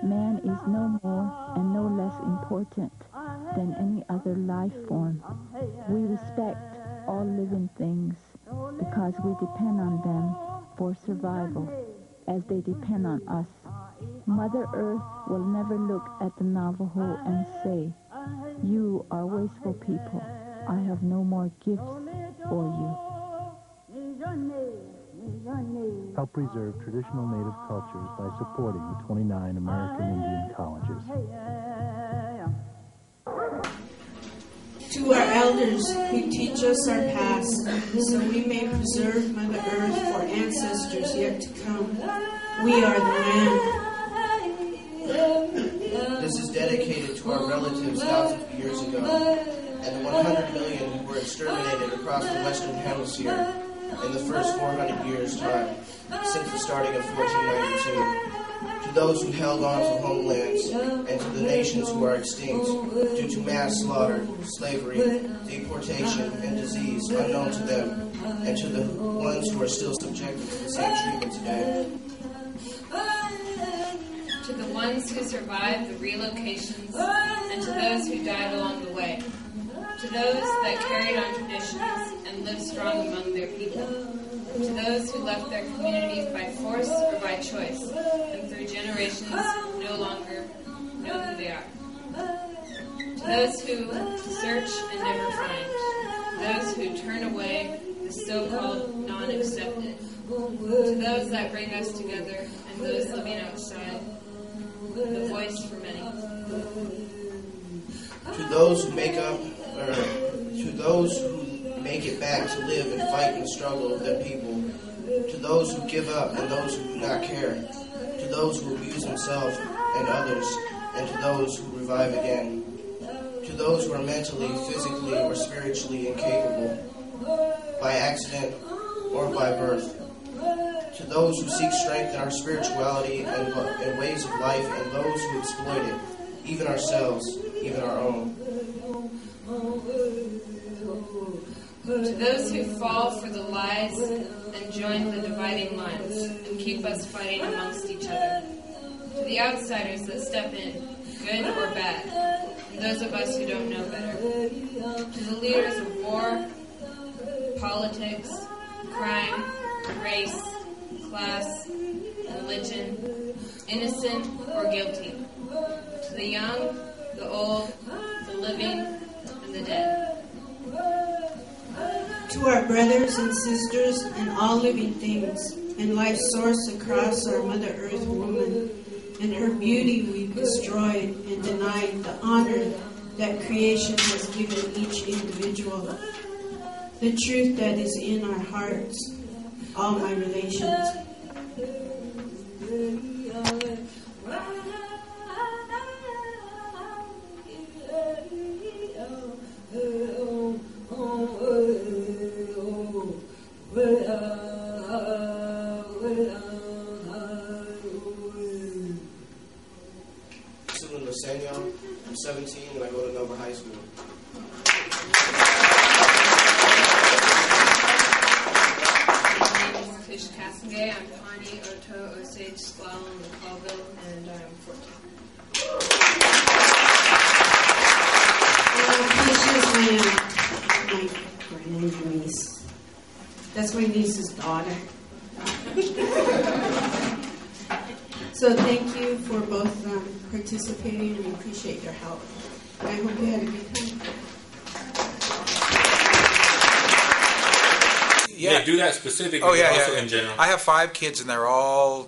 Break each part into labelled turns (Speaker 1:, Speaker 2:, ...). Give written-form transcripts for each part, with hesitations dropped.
Speaker 1: Man is no more and no less important than any other life form. We respect all living things because we depend on them for survival, as they depend on us. Mother Earth will never look at the Navajo and say, "You are wasteful people. I have no more gifts for you."
Speaker 2: Help preserve traditional native cultures by supporting the 29 American Indian colleges.
Speaker 3: To our elders who teach us our past, so we may preserve Mother Earth for ancestors yet to come. We are the land.
Speaker 4: This is dedicated to our relatives thousands of years ago, and the 100 million who were exterminated across the Western Hemisphere in the first 400 years' time, since the starting of 1492. To those who held on to homelands, and to the nations who are extinct due to mass slaughter, slavery, deportation, and disease unknown to them, and to the ones who are still subjected to the same treatment today.
Speaker 5: To the ones who survived the relocations, and to those who died along the way. To those that carried on traditions and lived strong among their people. To those who left their communities by force or by choice, and through generations no longer know who they are. To those who search and never find. Those who turn away the so-called non-accepted. To those that bring us together and those living outside. The voice for many.
Speaker 4: To those who make it back to live and fight and struggle with their people. To those who give up and those who do not care. To those who abuse themselves and others, and to those who revive again. To those who are mentally, physically, or spiritually incapable, by accident or by birth. To those who seek strength in our spirituality and ways of life, and those who exploit it, even ourselves, even our own.
Speaker 5: To those who fall for the lies and join the dividing lines and keep us fighting amongst each other. To the outsiders that step in, good or bad, and those of us who don't know better. To the leaders of war, politics, crime, race, class, religion, innocent or guilty. To the young, the old, the living, and the dead.
Speaker 3: To our brothers and sisters and all living things, and life's source across our Mother Earth woman, and her beauty we've destroyed and denied the honor that creation has given each individual. The truth that is in our hearts, all my relations.
Speaker 4: I'm 17 and I go to Nova High School.
Speaker 5: My name is Tish Kassengay. I'm Pawnee, Oto, Osage, S'Klallam, McCallville, and I'm 14.
Speaker 3: Tish is my grandniece. That's my niece's daughter. So thank you for both participating, and we appreciate your help. I hope you had a good time.
Speaker 6: Yeah, do that specifically.
Speaker 7: Oh yeah,
Speaker 6: also
Speaker 7: yeah.
Speaker 6: in general.
Speaker 7: I have 5 kids, and they're all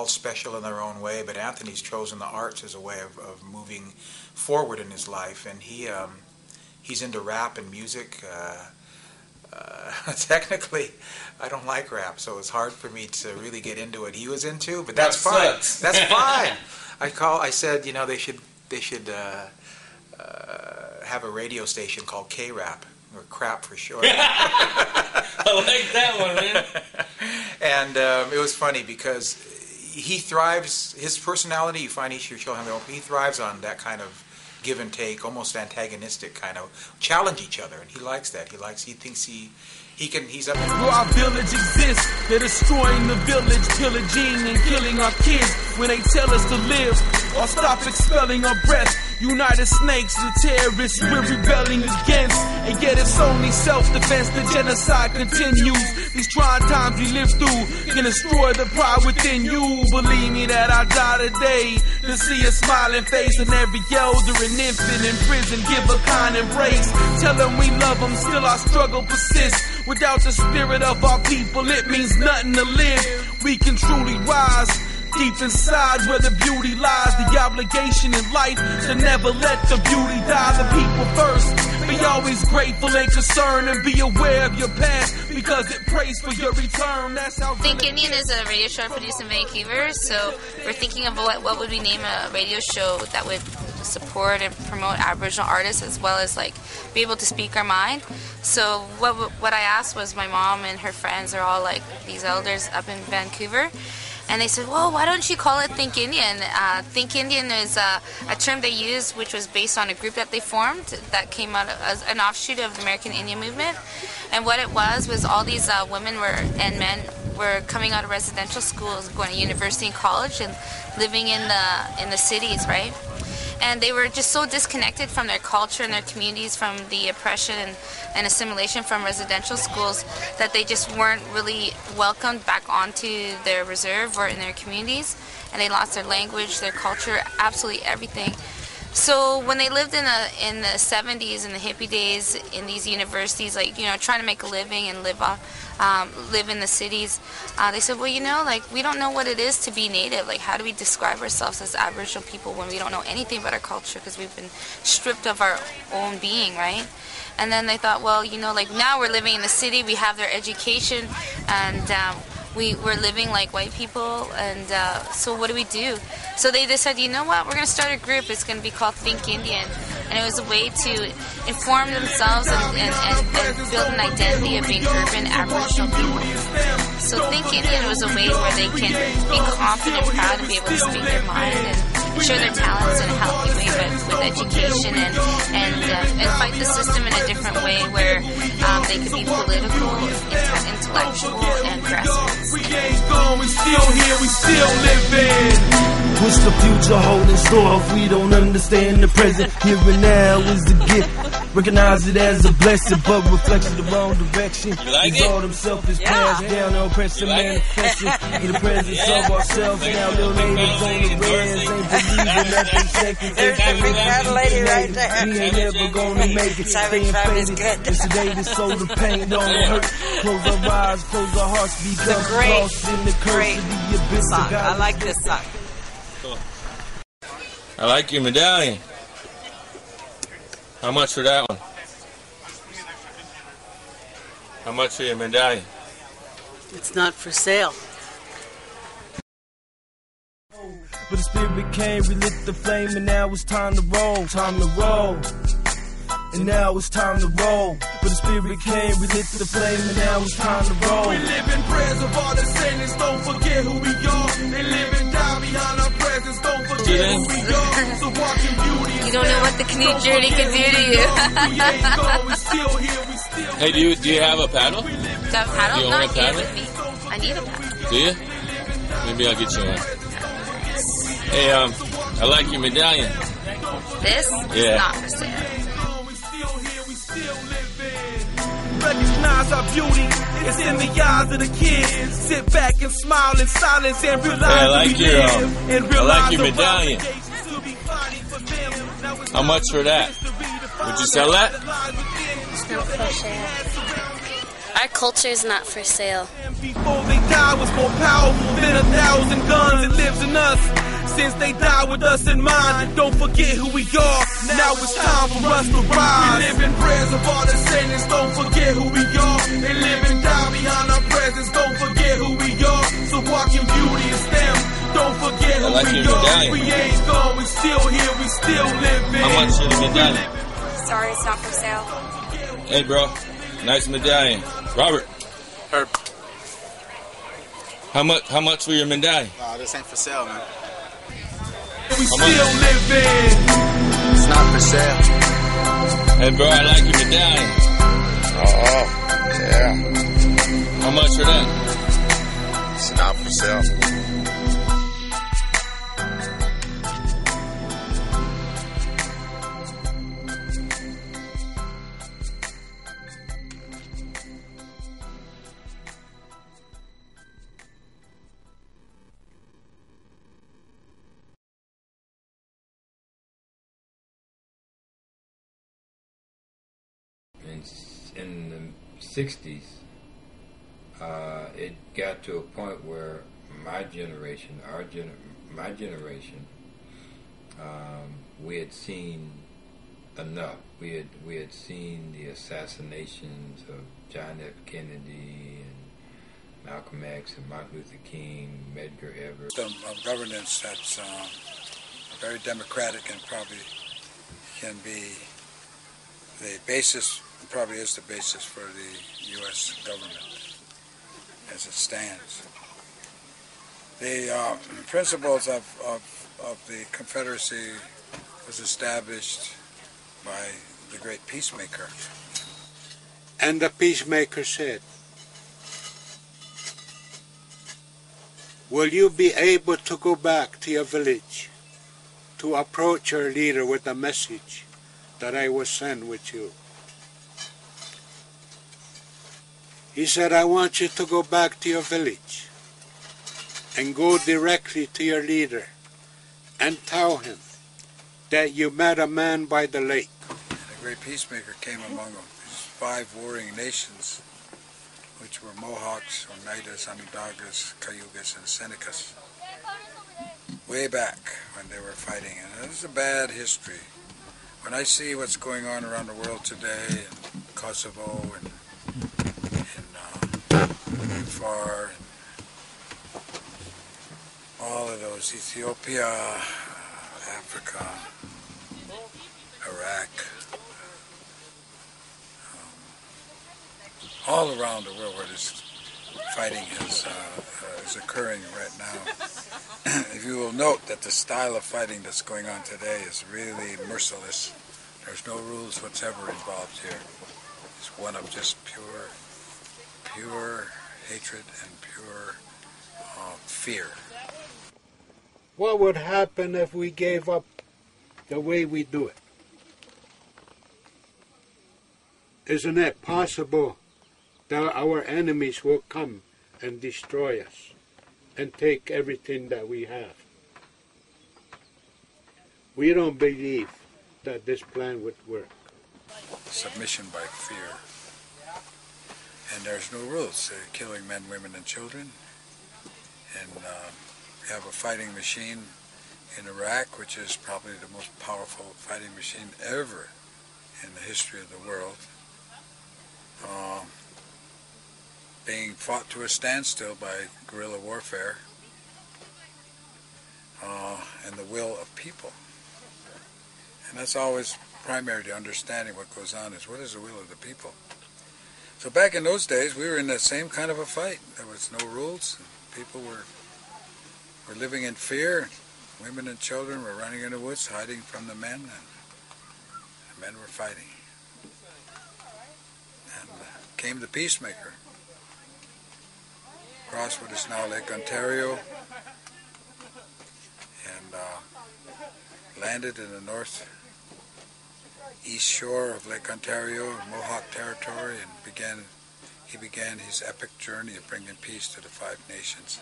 Speaker 7: special in their own way. But Anthony's chosen the arts as a way of moving forward in his life, and he's into rap and music. Technically, I don't like rap, so it's hard for me to really get into what he was into. But that's fine. That's fine. I said, they should have a radio station called K-Rap, or crap for short.
Speaker 6: I like that one, man.
Speaker 7: And it was funny because he thrives. His personality, you find each of your children, he thrives on that kind of give and take, almost antagonistic kind of challenge each other, and he likes that. He thinks He's up.
Speaker 8: Where our village exists, they're destroying the village, pillaging and killing our kids when they tell us to live or stop expelling our breath. United snakes, the terrorists we're rebelling against, and yet it's only self-defense. The genocide continues. These trying times we live through can destroy the pride within you. Believe me that I die today to see a smiling face and every elder and infant in prison give a kind embrace. Tell them we love them, still our struggle persists. Without the spirit of our people, it means nothing to live. We can truly rise deep inside where the beauty lies. The obligation in life to never let the beauty die. The people first. Be always grateful and concerned, and be aware of your past because it prays for your return. That's how.
Speaker 9: Think Indian is a radio show produced in Vancouver, so we're thinking of what would we name a radio show that would support and promote Aboriginal artists as well as like be able to speak our mind. So what I asked was my mom and her friends are all like these elders up in Vancouver. And they said, well, why don't you call it Think Indian? Think Indian is a term they used which was based on a group that they formed that came out as an offshoot of the American Indian movement. And what it was all these women and men were coming out of residential schools, going to university and college and living in the cities, right? And they were just so disconnected from their culture and their communities, from the oppression and assimilation from residential schools, that they just weren't really welcomed back onto their reserve or in their communities. And they lost their language, their culture, absolutely everything. So when they lived in the 70s and the hippie days in these universities, like, you know, trying to make a living and live in the cities, they said, well, you know, like, we don't know what it is to be Native. Like, how do we describe ourselves as Aboriginal people when we don't know anything about our culture because we've been stripped of our own being, right? And then they thought, well, you know, like, now we're living in the city, we have their education, and we're living like white people, and so what do we do? So they decided, you know what, we're going to start a group. It's going to be called Think Indian. And it was a way to inform themselves and build an identity of being urban Aboriginal people. So Think Indian was a way where they can be confident and proud to be able to speak their mind and show their talents in a healthy way, but with education and fight the system in a different way where they could be political, intellectual, and grassroots.
Speaker 8: We ain't gone, we still here, we still living.
Speaker 10: What's the future hold in store if we don't understand the present? Here and now is the gift. Recognize it as a blessing, but reflects in the wrong direction.
Speaker 6: Like
Speaker 10: all themselves is passed down, oppression manifesting in the presence of ourselves. Now little natives on the res ain't believing nothing second.
Speaker 11: There's that big fat lady right there.
Speaker 10: We ain't never gonna make it. Staying faded. Yesterday the soul, the pain don't hurt. Close our eyes, close our hearts, become lost in the curse of the abyss.
Speaker 11: I like this song.
Speaker 6: Cool. I like your medallion. How much for that one? How much for your medallion?
Speaker 11: It's not for sale.
Speaker 10: But the spirit came, we lit the flame, and now it's time to roll, time to roll. And now it's time to roll. But the spirit came, we lit the flame, and now it's time to roll.
Speaker 8: We live in prayers of all the saints, don't forget who we are. They live and die behind our presence, don't forget who we are. So walk in beauty.
Speaker 9: You don't know what the canoe journey can do to you.
Speaker 6: Hey, do you have a paddle?
Speaker 9: Do I have a paddle?
Speaker 6: Do you own
Speaker 9: Not
Speaker 6: a paddle?
Speaker 9: here with me. I need a paddle.
Speaker 6: Do you? Maybe I'll get you one. Hey, I like your medallion.
Speaker 9: This
Speaker 6: Yeah.
Speaker 9: is not for sale.
Speaker 8: Recognize our beauty, it's in the eyes of the kids. Sit back and smile in silence and realize
Speaker 6: Hey, I like
Speaker 8: we
Speaker 6: your,
Speaker 8: live and
Speaker 6: I
Speaker 8: realize
Speaker 6: like your
Speaker 8: the
Speaker 6: medallion.
Speaker 8: obligations to be fighting for them.
Speaker 6: How much for that? Would you sell that?
Speaker 12: It's not for sale. Our culture is not for sale.
Speaker 8: Before they die was more powerful than 1,000 guns. It lives in us. Since they died with us in mind, don't forget who we are. Now it's time for us to rise. We live in prayers of all the saints, don't forget who we are. They live and die behind our presence, don't forget who we are. So walk in beauty and them, don't forget who
Speaker 6: like
Speaker 8: we
Speaker 6: your
Speaker 8: are.
Speaker 6: medallion.
Speaker 8: We ain't gone, we still here, we still living.
Speaker 6: How much for the medallion?
Speaker 12: Sorry, it's not for sale.
Speaker 6: Hey, bro. Nice medallion. Robert.
Speaker 7: Herb.
Speaker 6: How much for your medallion?
Speaker 7: This ain't for sale, man.
Speaker 8: We still living.
Speaker 7: It's not for sale.
Speaker 6: Hey, bro, I like your medallion.
Speaker 7: Oh, yeah.
Speaker 6: much for that?
Speaker 13: It's not for sale.
Speaker 14: In the 60s, it got to a point where my generation, we had seen enough. We had seen the assassinations of John F. Kennedy and Malcolm X and Martin Luther King, Medgar Evers.
Speaker 15: System of governance that's very democratic and probably can be the basis, probably is the basis for the U.S. government as it stands. The principles of the Confederacy was established by the great peacemaker.
Speaker 16: And the peacemaker said, will you be able to go back to your village to approach your leader with a message that I will send with you? He said, I want you to go back to your village and go directly to your leader and tell him that you met a man by the lake.
Speaker 15: And a great peacemaker came among them, these 5 warring nations, which were Mohawks, Oneidas, Onondagas, Cayugas, and Senecas, way back when they were fighting. And this is a bad history. When I see what's going on around the world today, in Kosovo and Far, and all of those, Ethiopia, Africa, Iraq, all around the world where this fighting is occurring right now. If you will note that the style of fighting that's going on today is really merciless. There's no rules whatsoever involved here. It's one of just pure hatred and pure fear.
Speaker 16: What would happen if we gave up the way we do it? Isn't it possible that our enemies will come and destroy us and take everything that we have? We don't believe that this plan would work.
Speaker 15: Submission by fear. And there's no rules. They're killing men, women, and children. And we have a fighting machine in Iraq, which is probably the most powerful fighting machine ever in the history of the world, being fought to a standstill by guerrilla warfare and the will of people. And that's always primary to understanding what goes on, is what is the will of the people. So back in those days, we were in that same kind of a fight. There was no rules. People were living in fear. Women and children were running in the woods, hiding from the men, and the men were fighting. And came the peacemaker, across what is now Lake Ontario, and landed in the northeast shore of Lake Ontario, Mohawk territory, and he began his epic journey of bringing peace to the 5 nations.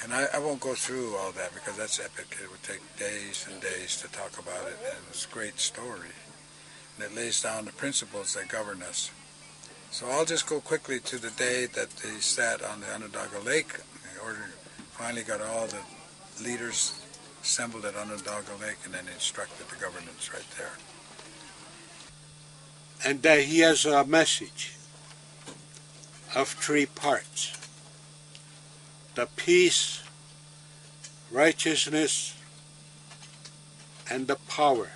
Speaker 15: And I won't go through all that because that's epic. It would take days and days to talk about it, and it's a great story. And it lays down the principles that govern us. So I'll just go quickly to the day that they sat on the Onondaga Lake. They finally got all the leaders assembled at Onondaga Lake, and then instructed the governance right there.
Speaker 16: And that he has a message of 3 parts: the peace, righteousness, and the power.